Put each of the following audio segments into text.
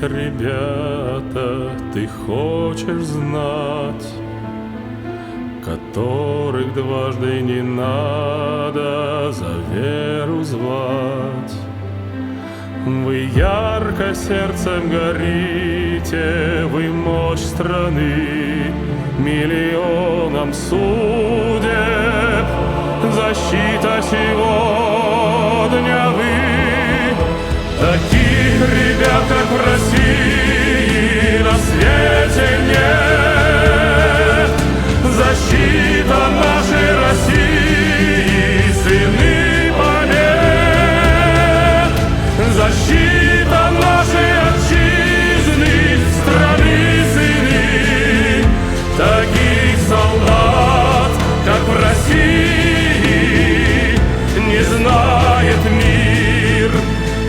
ребята ты хочешь знать, которых дважды не надо за веру звать? Вы ярко сердцем горите, вы мощь страны, миллионам судеб защита сегодня вы. Таких ребят, как в России, на свете нет. Защита нашей России, сыны побед. Защита нашей отчизны, страны сыны. Таких солдат, как в России, не знает мир.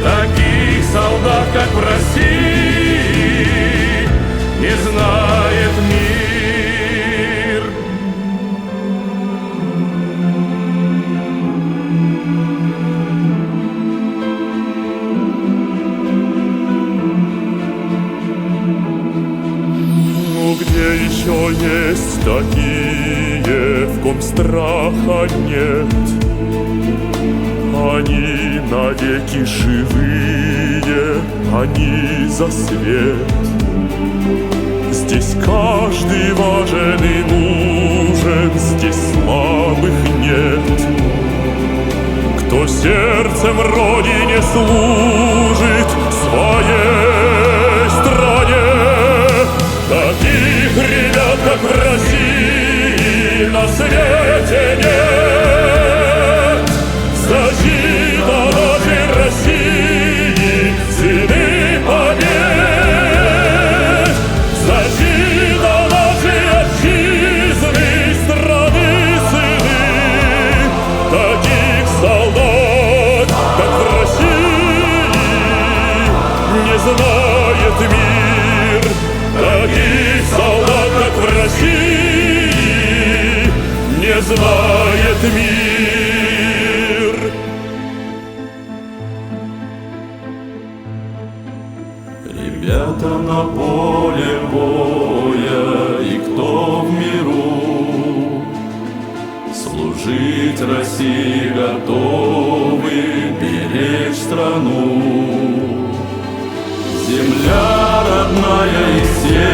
Таких солдат, как в России, не знает мир. Ну где еще есть такие, в ком страха нет? Они навеки живые, они за свет. Здесь каждый важен и нужен, здесь слабых нет. Кто сердцем Родине служит, своей стране. Таких ребят, как в России, на свете нет. Защита нашей России, сыны побед. Защита нашей отчизны, страны сыны. Таких солдат, как в России, не знает мир. Таких солдат, как в России, не знает мир. Ребята на поле боя и кто в миру, служить России готовы, беречь страну. Земля родная и сердце